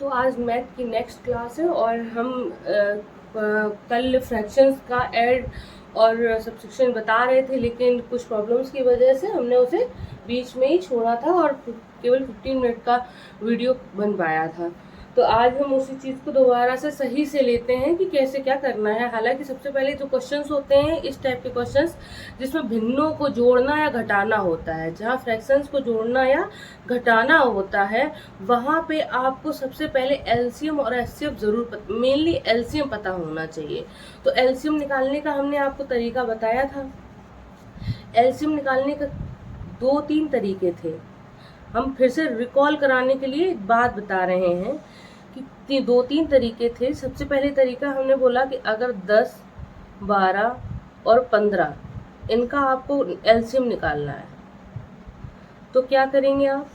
तो आज मैथ की नेक्स्ट क्लास है और हम कल फ्रैक्शंस का ऐड और सब्सट्रैक्शन बता रहे थे, लेकिन कुछ प्रॉब्लम्स की वजह से हमने उसे बीच में ही छोड़ा था और केवल 15 मिनट का वीडियो बन पाया था। तो आज हम उसी चीज़ को दोबारा से सही से लेते हैं कि कैसे क्या करना है। हालांकि सबसे पहले जो क्वेश्चंस होते हैं इस टाइप के क्वेश्चंस जिसमें भिन्नों को जोड़ना या घटाना होता है, जहाँ फ्रैक्शंस को जोड़ना या घटाना होता है वहाँ पे आपको सबसे पहले एलसीएम और एचसीएफ जरूर मेनली एलसीएम पता होना चाहिए। तो एलसीएम निकालने का हमने आपको तरीका बताया था। एलसीएम निकालने का 2-3 तरीके थे। हम फिर से रिकॉल कराने के लिए एक बात बता रहे हैं कि 2-3 तरीके थे। सबसे पहले तरीका हमने बोला कि अगर 10, 12 और 15 इनका आपको एलसीएम निकालना है तो क्या करेंगे आप?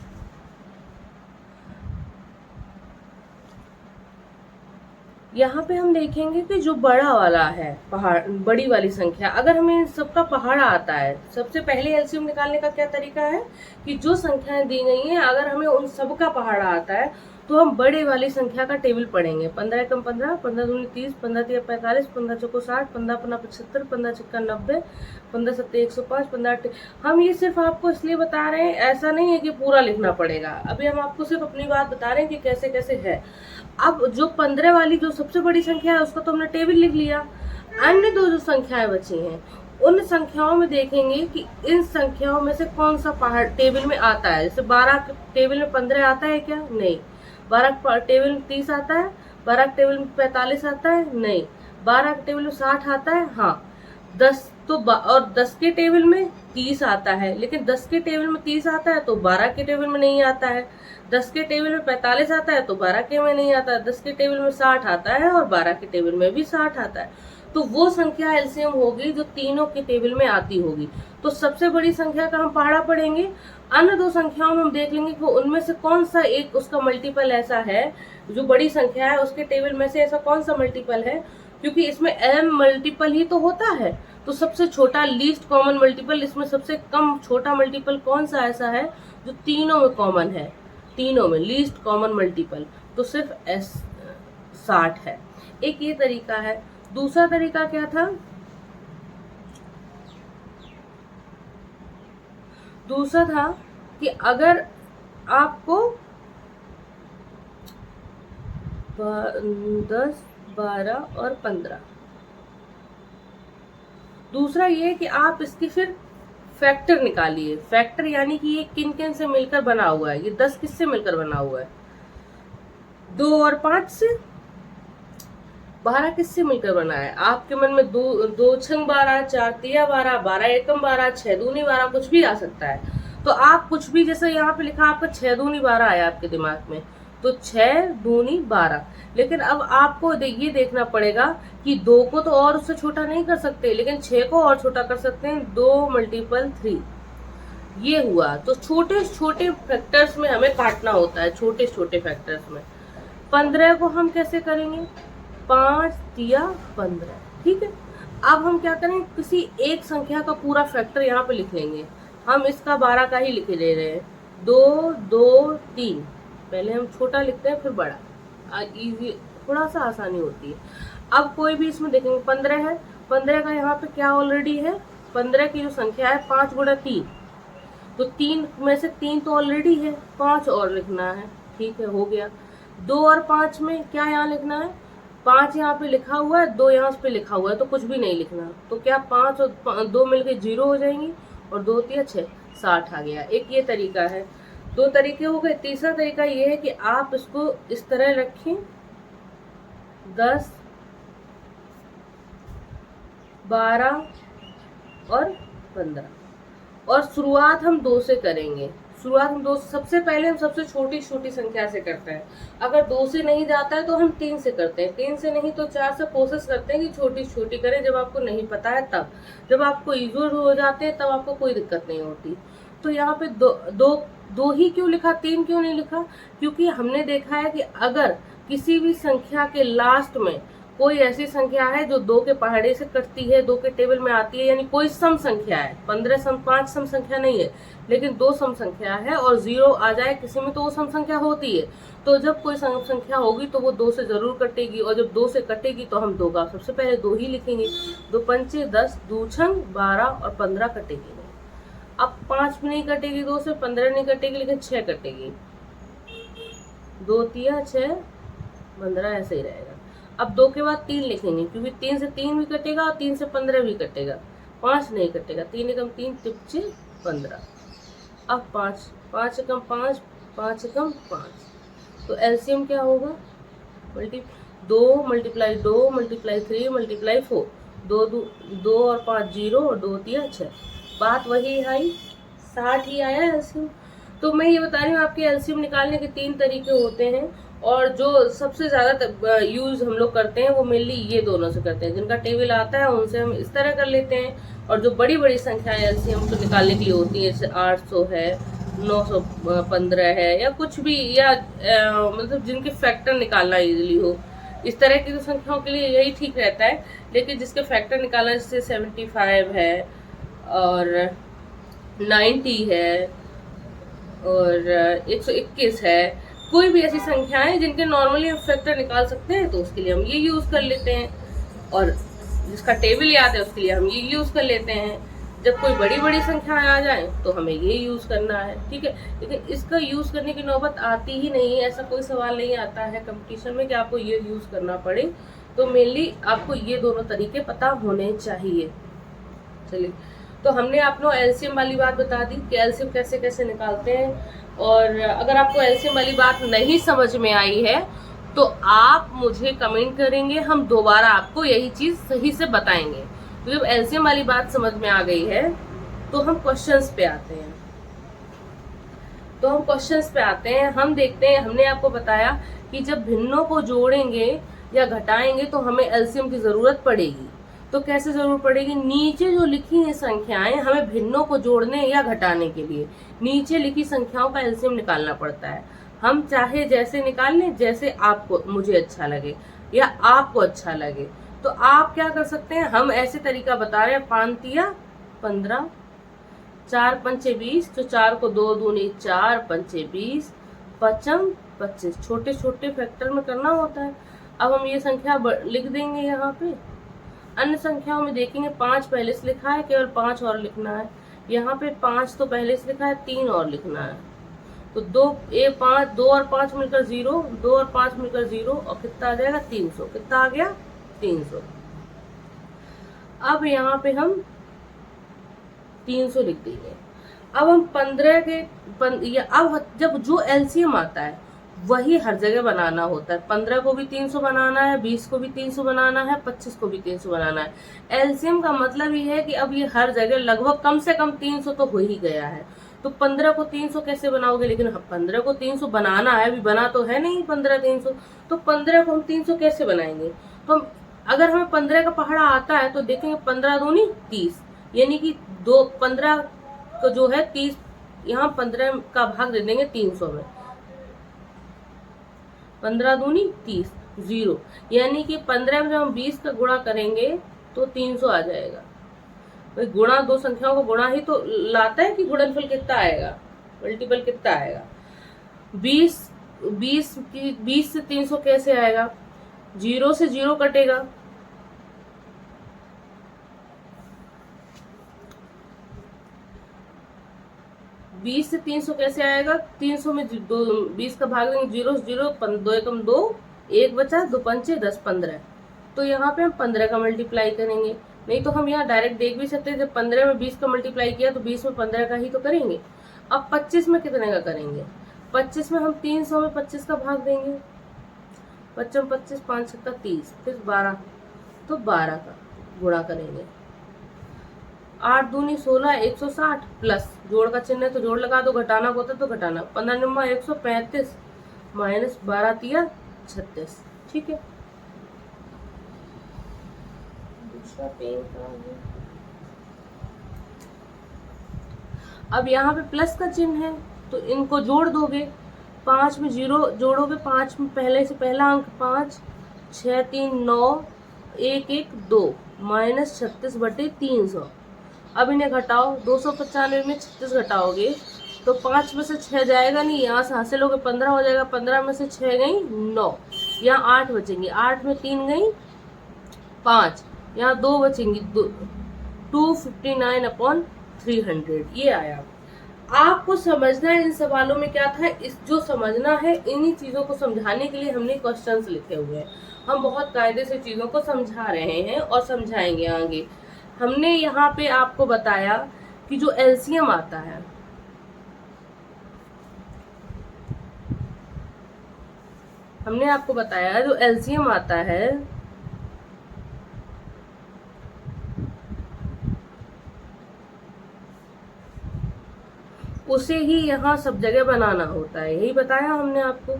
यहाँ पे हम देखेंगे कि जो बड़ा वाला है पहाड़, बड़ी वाली संख्या, अगर हमें सबका पहाड़ा आता है, सबसे पहले एलसीएम निकालने का क्या तरीका है कि जो संख्याएं दी गई हैं अगर हमें उन सबका पहाड़ा आता है तो हम बड़े वाली संख्या का टेबल पढ़ेंगे। 15 एकम 15, 15 दूनी 30, 15 तिया 45, 15 चौको 60, 15 पन्ना 75, 15 छक्का 90, 15 सत्ते 105, 15 हम ये सिर्फ आपको इसलिए बता रहे हैं, ऐसा नहीं है कि पूरा लिखना पड़ेगा। अभी हम आपको सिर्फ अपनी बात बता रहे हैं कि कैसे कैसे है। अब जो 15 वाली जो सबसे बड़ी संख्या है उसका तो हमने टेबल लिख लिया। अन्य दो जो संख्याएं बची हैं उन संख्याओं में देखेंगे कि इन संख्याओं में से कौन सा पहाड़ टेबल में आता है। जैसे 12 टेबल में 15 आता है क्या? नहीं। 12 टेबल में 30 आता है? 12 टेबल में 45 आता है? नहीं। 12 टेबल में 60 आता है? हाँ। 10 तो और 10 के टेबल में 30 आता है, लेकिन 10 के टेबल में 30 आता है तो 12 के टेबल में नहीं आता है। 10 के टेबल में 45 आता है तो 12 के में नहीं आता है। 10 के टेबल में 60 आता है और 12 के टेबल में भी 60 आता है। तो वो संख्या एलसीएम होगी जो तीनों के टेबल में आती होगी। तो सबसे बड़ी संख्या का हम पहाड़ा पढ़ेंगे। अन्य दो संख्याओं में हम देख लेंगे कि उनमें से कौन सा एक उसका मल्टीपल ऐसा है, जो बड़ी संख्या है उसके टेबल में से ऐसा कौन सा मल्टीपल है, क्योंकि इसमें m मल्टीपल ही तो होता है। तो सबसे छोटा लीस्ट कॉमन मल्टीपल, इसमें सबसे कम छोटा मल्टीपल कौन सा ऐसा है जो तीनों में कॉमन है, तीनों में लीस्ट कॉमन मल्टीपल तो सिर्फ 60 है। एक ये तरीका है। दूसरा तरीका क्या था? दूसरा था कि अगर आपको 10, 12 और 15, दूसरा ये कि आप इसकी फिर फैक्टर निकालिए। फैक्टर यानी कि ये किन किन से मिलकर बना हुआ है। ये 10 किससे मिलकर बना हुआ है? 2 और 5 से। 12 किससे मिलकर बना है? आपके मन में 2 छंग 12, 4 तिया 12, 12 एकम 12, 6 दूनी 12 कुछ भी आ सकता है। तो आप कुछ भी, जैसे यहाँ पे लिखा आपका 6 दूनी 12 आया आपके दिमाग में, तो 6 दूनी 12। लेकिन अब आपको ये देखना पड़ेगा कि 2 को तो और उससे छोटा नहीं कर सकते, लेकिन 6 को और छोटा कर सकते हैं। 2 × 3 ये हुआ। तो छोटे छोटे फैक्टर्स में हमें काटना होता है, छोटे छोटे फैक्टर्स में। 15 को हम कैसे करेंगे? 5 तिया 15, ठीक है। अब हम क्या करें, किसी एक संख्या का पूरा फैक्टर यहाँ पे लिख लेंगे। हम इसका 12 का ही लिख ले रहे हैं। 2, 2, 3। पहले हम छोटा लिखते हैं फिर बड़ा, इजी, थोड़ा सा आसानी होती है। अब कोई भी इसमें देखेंगे 15 है, 15 का यहाँ पे क्या ऑलरेडी है? 15 की जो संख्या है 5 × 3, तो 3 में से 3 तो ऑलरेडी है, 5 और लिखना है, ठीक है, हो गया। 2 और 5 में क्या यहाँ लिखना है? 5 यहाँ पे लिखा हुआ है, 2 यहाँ पे लिखा हुआ है, तो कुछ भी नहीं लिखना। तो क्या 5 और 2 मिलकर 0 हो जाएंगी और 2 तिया 6, 60 आ गया। एक ये तरीका है। 2 तरीके हो गए। तीसरा तरीका ये है कि आप इसको इस तरह रखें, 10, 12 और 15, और शुरुआत हम 2 से करेंगे। शुरुआत हम 2 से, सबसे पहले हम सबसे छोटी छोटी संख्या से करते हैं। अगर 2 से नहीं जाता है तो हम 3 से करते हैं, 3 से नहीं तो 4 से कोशिश करते हैं कि छोटी छोटी करें। जब आपको नहीं पता है तब, जब आपको ईजी हो जाते हैं तब आपको कोई दिक्कत नहीं होती। तो यहाँ पे दो ही क्यों लिखा, 3 क्यों नहीं लिखा? क्योंकि हमने देखा है कि अगर किसी भी संख्या के लास्ट में कोई ऐसी संख्या है जो 2 के पहाड़े से कटती है, 2 के टेबल में आती है, यानी कोई सम संख्या है, 15 सम 5 सम संख्या नहीं है, लेकिन 2 सम संख्या है और 0 आ जाए किसी में तो वो सम संख्या होती है। तो जब कोई सम संख्या होगी तो वो 2 से जरूर कटेगी, और जब 2 से कटेगी तो हम 2 का सबसे पहले 2 ही लिखेंगे। 2 पंचे 10, 2 छंग 12 और 15 कटेगी नहीं। अब 5 भी नहीं कटेगी 2 से, 15 नहीं कटेगी, लेकिन 6 कटेगी। 2 तिया 6, 15 ऐसे ही रहेगा। अब 2 के बाद 3 लिखेंगे, क्योंकि 3 से 3 भी कटेगा और 3 से 15 भी कटेगा। 5 नहीं कटेगा, 3 एकम 3 तिपचे 15। अब 5, 5 एकम 5, 5 एकम 5। तो एलसीएम क्या होगा? 2 मल्टीप्लाई 2 मल्टीप्लाई 3 मल्टीप्लाई 4, 2 और 5 0 और 2 तिया 6। बात वही आई, 60 ही आया एलसीएम। तो मैं ये बता रही हूँ आपके एलसीएम निकालने के 3 तरीके होते हैं, और जो सबसे ज़्यादा यूज़ हम लोग करते हैं वो मेनली ये दोनों से करते हैं। जिनका टेबल आता है उनसे हम इस तरह कर लेते हैं, और जो बड़ी बड़ी संख्याएं एलसीएम तो निकालने के लिए होती है, जैसे 800 है, 915 है, या कुछ भी, या मतलब जिनके फैक्टर निकालना इजीली हो, इस तरह की तो संख्याओं के लिए यही ठीक रहता है। लेकिन जिसके फैक्टर निकालना, जैसे 75 है और 90 है और 121 है, कोई भी ऐसी संख्याएं जिनके नॉर्मली हम फैक्टर निकाल सकते हैं, तो उसके लिए हम ये यूज़ कर लेते हैं। और जिसका टेबल याद है उसके लिए हम ये यूज़ कर लेते हैं। जब कोई बड़ी बड़ी संख्याएं आ जाए तो हमें ये यूज़ करना है, ठीक है। लेकिन इसका यूज़ करने की नौबत आती ही नहीं है, ऐसा कोई सवाल नहीं आता है कंपटीशन में कि आपको ये यूज़ करना पड़े। तो मेनली आपको ये दोनों तरीके पता होने चाहिए। चलिए, तो हमने आपको एलसीएम वाली बात बता दी कि एलसीएम कैसे कैसे निकालते हैं। और अगर आपको एलसीएम वाली बात नहीं समझ में आई है तो आप मुझे कमेंट करेंगे, हम दोबारा आपको यही चीज़ सही से बताएंगे। तो जब एलसीएम वाली बात समझ में आ गई है तो हम क्वेश्चंस पे आते हैं। हम देखते हैं, हमने आपको बताया कि जब भिन्नों को जोड़ेंगे या घटाएंगे तो हमें एलसीएम की ज़रूरत पड़ेगी। तो कैसे जरूर पड़ेगी? नीचे जो लिखी है संख्याएं, हमें भिन्नों को जोड़ने या घटाने के लिए नीचे लिखी संख्याओं का एलसीएम निकालना पड़ता है। हम चाहे जैसे निकाल लें, जैसे आपको, मुझे अच्छा लगे या आपको अच्छा लगे। तो आप क्या कर सकते हैं, हम ऐसे तरीका बता रहे हैं। 5 तिया 15, 4 पंचे 20, तो 4 को 2 दूनी 4 पंचे 20, 5 25। छोटे छोटे फैक्टर में करना होता है। अब हम ये संख्या लिख देंगे यहाँ पे। अन्य संख्याओं में देखेंगे 5 पहले से लिखा है, केवल 5 और लिखना है। यहाँ पे 5 तो पहले से लिखा है, 3 और लिखना है। तो 2 और 5 मिलकर 0, 2 और 5 मिलकर 0, और कितना आ जाएगा? 300। कितना आ गया? 300। अब यहाँ पे हम 300 लिख देंगे। अब हम 15 के अब जब जो एलसीएम आता है वही हर जगह बनाना होता है। 15 को भी 300 बनाना है, 20 को भी 300 बनाना है, 25 को भी 300 बनाना है। एलसीएम का मतलब ये है कि अब ये हर जगह लगभग कम से कम 300 तो हो ही गया है। तो 15 को 300 कैसे बनाओगे? लेकिन 15 को 300 बनाना है, अभी बना तो है नहीं 15 300। तो 15 को हम 300 कैसे बनाएंगे? तो हम, अगर हमें 15 का पहाड़ा आता है तो देखेंगे 15 दूनी 30, यानी कि 15 को जो है 30, यहाँ 15 का भाग दे देंगे 300 में। 15 दूनी 30, 0, यानी कि 15 में जब हम 20 का गुणा करेंगे तो 300 आ जाएगा। भाई गुणा, दो संख्याओं को गुणा ही तो लाता है कि गुणनफल कितना आएगा, मल्टीपल कितना आएगा। 20 से 300 कैसे आएगा? 0 से 0 कटेगा, 20 से 300 कैसे आएगा? 300 में 20 का भाग देंगे, 0 0, 2 एकम 2, 1 बचा, 2 पंचे 10, 15। तो यहाँ पे हम 15 का मल्टीप्लाई करेंगे। नहीं तो हम यहाँ डायरेक्ट देख भी सकते हैं, जब 15 में 20 का मल्टीप्लाई किया तो 20 में 15 का ही तो करेंगे। अब 25 में कितने का करेंगे? 25 में हम 300 में 25 का भाग देंगे। 25 25, 5 का 30, फिर 12, तो 12 का गुणा करेंगे। 8 दूनी 16, 160, प्लस जोड़ का चिन्ह है तो जोड़ लगा दो, घटाना होता तो घटाना। 15 नंबर 135 माइनस 12 तिया 36। ठीक है, दूसरा पेन का है। अब यहाँ पे प्लस का चिन्ह है तो इनको जोड़ दोगे। 5 में 0 जोड़ोगे, 5 में पहले से पहला अंक 5, 6 3 9 1 1 2 -36/300। अब इन्हें घटाओ, 295 में 36 घटाओगे तो 5 में से 6 जाएगा नहीं, यहाँ से हासिल हो गए 15 हो जाएगा, 15 में से 6 गई 9, यहाँ 8 बचेंगी, 8 में 3 गई 5, यहाँ 2 बचेंगी 259/300। ये आया। आपको समझना है इन सवालों में क्या था, इस जो समझना है इन्हीं चीज़ों को समझाने के लिए हमने क्वेश्चंस लिखे हुए हैं। हम बहुत कायदे से चीज़ों को समझा रहे हैं और समझाएंगे आगे। हमने यहाँ पे आपको बताया कि जो एलसीएम आता है, हमने आपको बताया जो एलसीएम आता है उसे ही यहाँ सब जगह बनाना होता है, यही बताया हमने आपको।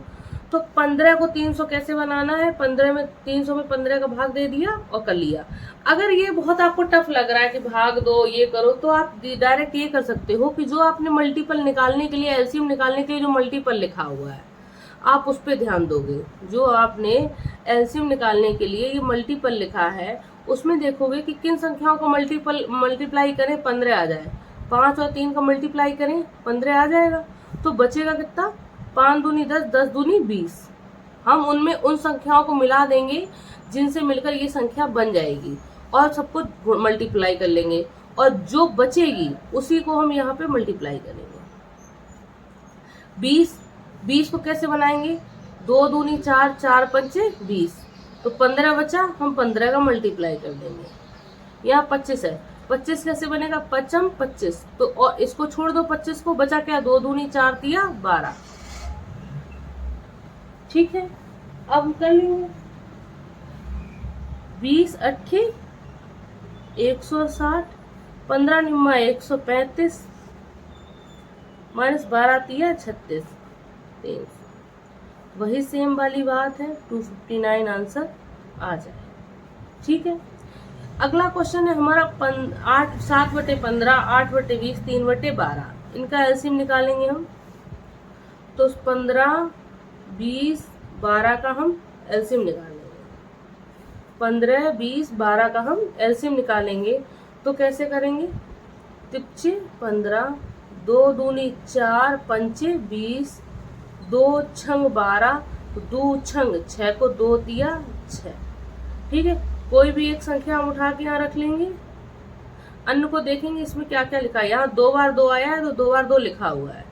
तो 15 को 300 कैसे बनाना है, 15 में 300 में 15 का भाग दे दिया और कर लिया। अगर ये बहुत आपको टफ लग रहा है कि भाग दो ये करो, तो आप डायरेक्ट ये कर सकते हो कि जो आपने मल्टीपल निकालने के लिए, एलसीएम निकालने के लिए जो मल्टीपल लिखा हुआ है आप उस पर ध्यान दोगे। जो आपने एलसीएम निकालने के लिए ये मल्टीपल लिखा है उसमें देखोगे कि किन संख्याओं को मल्टीप्लाई करें 15 आ जाए, 5 और 3 का मल्टीप्लाई करें 15 आ जाएगा, तो बचेगा कितना, 5 दूनी 10, 10 दूनी 20। हम उनमें उन संख्याओं को मिला देंगे जिनसे मिलकर ये संख्या बन जाएगी और सबको मल्टीप्लाई कर लेंगे, और जो बचेगी उसी को हम यहाँ पे मल्टीप्लाई करेंगे। 20 को कैसे बनाएंगे, 2 दूनी 4, 4 पंचे 20, तो 15 बचा, हम 15 का मल्टीप्लाई कर देंगे। यहाँ 25 है, 25 कैसे बनेगा, 5 25, तो और इसको छोड़ दो 25 को, बचा क्या, 2 दूनी 4 तिया 12। ठीक है, अब कर लेंगे 20 8 160, 15 निम्मा 135 -12 तिया 36, वही सेम वाली बात है, 259 आंसर आ जाए। ठीक है, अगला क्वेश्चन है हमारा 7/15, 8/20, 3/12। इनका एलसीएम निकालेंगे हम, तो 15 20 12 का हम एलसीएम निकालेंगे। 15 20 12 का हम एलसीएम निकालेंगे, तो कैसे करेंगे, तिप्चे 15, 2 दूनी 4 पंचे 20, 2 छंग 12, 2 छंग 6 को 2 दिया 6। ठीक है, कोई भी एक संख्या हम उठा के यहाँ रख लेंगे, अन्य को देखेंगे इसमें क्या क्या लिखा है। यहाँ 2 बार 2 आया है तो 2 बार 2 लिखा हुआ है।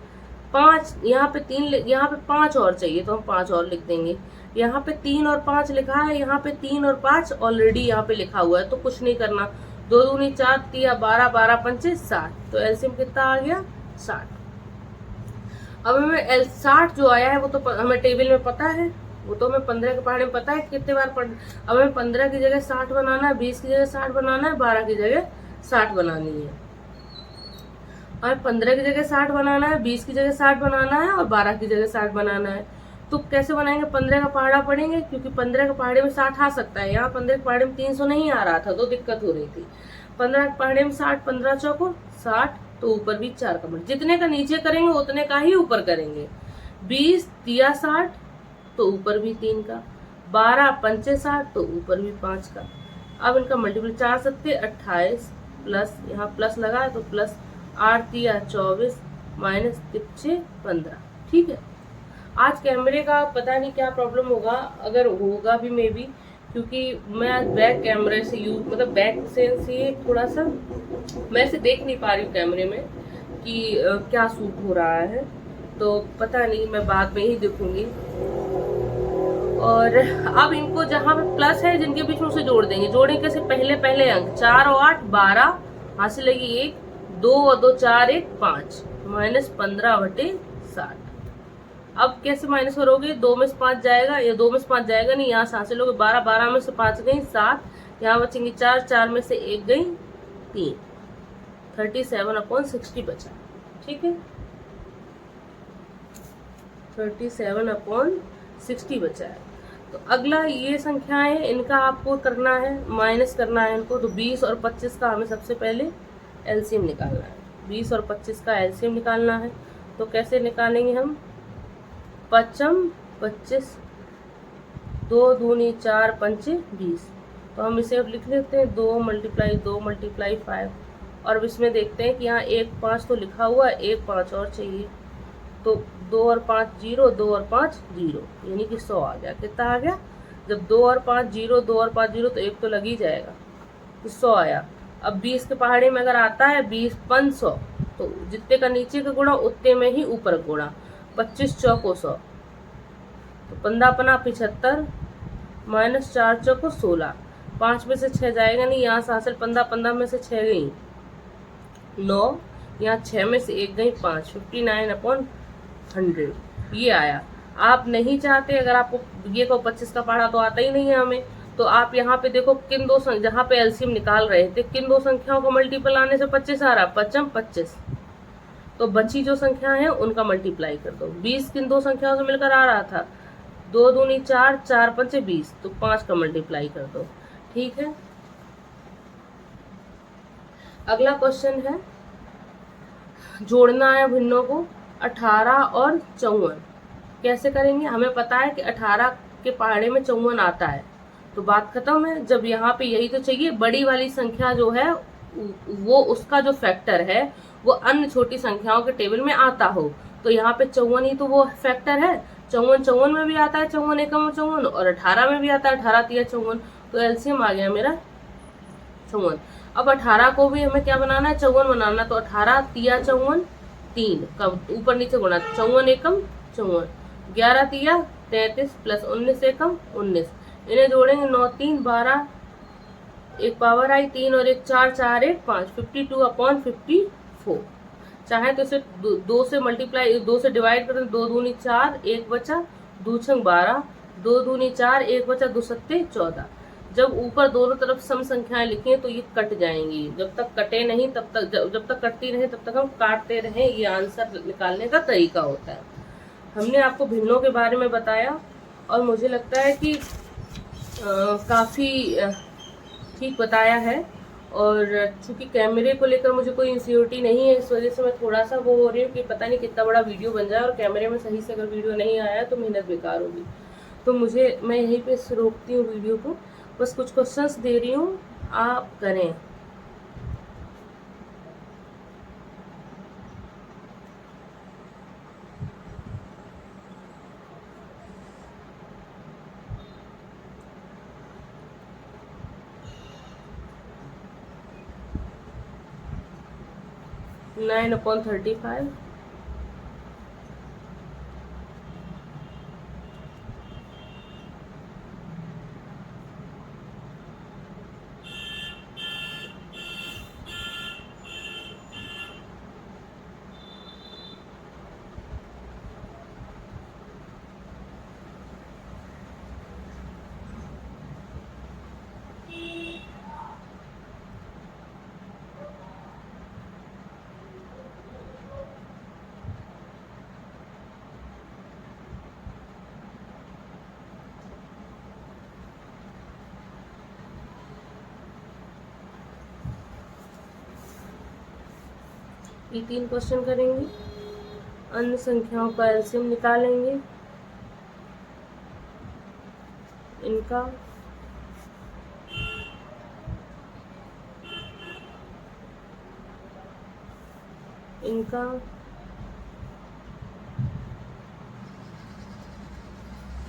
5 यहाँ पे 3, यहाँ पे 5 और चाहिए तो हम 5 और लिख देंगे। यहाँ पे 3 और 5 लिखा है, यहाँ पे 3 और 5 ऑलरेडी यहाँ पे लिखा हुआ है, तो कुछ नहीं करना। 2 दूनी 4 तिया 12, 12 पंचे 60, तो एलसीएम कितना आ गया 60। अब हमें 60 जो आया है वो तो हमें टेबल में पता है, वो तो हमें 15 के पहाड़े में पता है कितने बार पढ़। अब हमें 15 की जगह 60 बनाना है, 20 की जगह 60 बनाना है, 12 की जगह 60 बनानी है। हमें 15 की जगह 60 बनाना है, 20 की जगह 60 बनाना है और 12 की जगह 60 बनाना है। तो कैसे बनाएंगे, 15 का पहाड़ा पढ़ेंगे, क्योंकि 15 के पहाड़े में 60 आ सकता है। यहाँ 15 के पहाड़े में 300 नहीं आ रहा था तो दिक्कत हो रही थी। 15 के पहाड़े में 60, 15 चौको 60, तो ऊपर भी 4 का मल्टीप्लाई, जितने का नीचे करेंगे उतने का ही ऊपर करेंगे। 20 तिया 60, तो ऊपर भी 3 का, 12 पंचे 60, तो ऊपर भी 5 का। अब इनका मल्टीप्लाई 4 7 28 प्लस यहाँ प्लस लगा है तो प्लस 8 तिया 24 माइनस 3 15। ठीक है, आज कैमरे का पता नहीं क्या प्रॉब्लम होगा, अगर होगा भी मे बी, क्योंकि मैं आज बैक कैमरे से यूज, मतलब बैक से थोड़ा सा मैं इसे देख नहीं पा रही हूँ कैमरे में कि क्या सूट हो रहा है, तो पता नहीं, मैं बाद में ही देखूंगी। और अब इनको जहाँ पे प्लस है जिनके बीच में उसे जोड़ देंगे। जोड़ेंगे कैसे, पहले अंक 4 और 8 12, हासिल लगी 1, 2 और 2 4 1 5 माइनस 15/60। अब कैसे माइनस करोगे, 2 में से 5 जाएगा, या 2 में से 5 जाएगा नहीं, यहाँ से हासिल होगे 12, 12 में से 5 गई 7, यहाँ बचेंगे 4, 4 में से 1 गई 3, 37/60 बचा। ठीक है, 37/60 बचा है। तो अगला ये संख्याएं इनका आपको करना है, माइनस करना है इनको। तो 20 और 25 का हमें सबसे पहले एलसीएम निकालना है। 20 और 25 का एलसीएम निकालना है, तो कैसे निकालेंगे हम, 5 25 2 दूनी 4 पंचे 20। तो हम इसे अब लिख लेते हैं 2 × 5। और अब इसमें देखते हैं कि यहाँ 1 5 तो लिखा हुआ है, 1 5 और चाहिए। तो 2 और 5 0, 2 और 5 0, यानी कि 100 आ गया। कितना आ गया? जब 2 और 5 0, 2 और 5 0 तो एक तो लग ही जाएगा, तो 100 आया। अब 20 के पहाड़े में अगर आता है 20 500, तो जितने का नीचे का गुणा उतने में ही ऊपर गुणा। 25 चौको 100, तो 15 पना 75 माइनस 4 चौको 16। 5 में से 6 जाएगा नहीं, यहाँ से हासिल 15, 15 में से 6 गई 9, यहाँ 6 में से 1 गई 5, 59/100 ये आया। आप नहीं चाहते, अगर आपको ये को 25 का पढ़ा तो आता ही नहीं है हमें, तो आप यहाँ पे देखो किन दो जहाँ पे एलसीएम निकाल रहे थे, किन दो संख्याओं को मल्टीपल आने से 25 आ रहा, 5 25, तो बची जो संख्या है उनका मल्टीप्लाई कर दो। 20 किन दो संख्याओं से मिलकर आ रहा था, 2 दूनी 4, 4 पंचे 20, तो 5 का मल्टीप्लाई कर दो। ठीक है, अगला क्वेश्चन है, जोड़ना है भिन्नों को 18 और 54। कैसे करेंगे? हमें पता है कि 18 के पहाड़े में 54 आता है, तो बात खत्म है। जब यहाँ पे यही तो चाहिए, बड़ी वाली संख्या जो है वो उसका जो फैक्टर है वो अन्य छोटी संख्याओं के टेबल में आता हो, तो यहाँ पे 54 ही तो वो फैक्टर है। 54 में भी आता है, 54 एकम 54, और 18 में भी आता है, 18 तिया 54, तो एलसीएम आ गया मेरा 54। अब 18 को भी हमें क्या बनाना है, 54 बनाना, तो 18 तिया 54 3 का ऊपर नीचे गुणा, 54 एकम 54, 11 तिया 33 प्लस 19 एकम 19, इन्हें जोड़ेंगे 9 3 12, एक पावर आई 3 और एक 4 4 1 5, 52/54। चाहे तो इसे 2 से मल्टीप्लाई, 2 से डिवाइड करें, 2 दूनी 4, 1 बचा, 2 छंग 12, 2 दूनी 4, 1 बचा, 2 सत्ते 14। जब ऊपर दोनों तरफ सम संख्याएं लिखें तो ये कट जाएंगी, जब तक कटे नहीं तब तक, जब तक कटती रहे तब तक हम काटते रहें, ये आंसर निकालने का तरीका होता है। हमने आपको भिन्नों के बारे में बताया और मुझे लगता है कि काफ़ी ठीक बताया है, और चूंकि कैमरे को लेकर मुझे कोई इंसिक्योरिटी नहीं है, इस वजह से मैं थोड़ा सा वो हो रही हूँ कि पता नहीं कितना बड़ा वीडियो बन जाए, और कैमरे में सही से अगर वीडियो नहीं आया तो मेहनत बेकार होगी। तो मैं यहीं पे रोकती हूँ वीडियो को, बस कुछ क्वेश्चंस दे रही हूँ, आप करें। नाइन अपॉन 35, ये 3 क्वेश्चन करेंगे। अन्य संख्याओं का एलसीएम निकालेंगे, इनका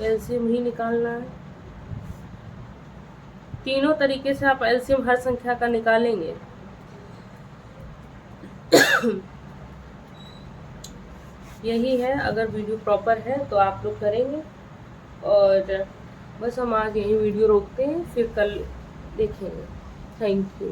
एलसीएम ही निकालना है। तीनों तरीके से आप एलसीएम हर संख्या का निकालेंगे। यही है, अगर वीडियो प्रॉपर है तो आप लोग करेंगे। और बस हम आज यही वीडियो रोकते हैं, फिर कल देखेंगे। Thank you.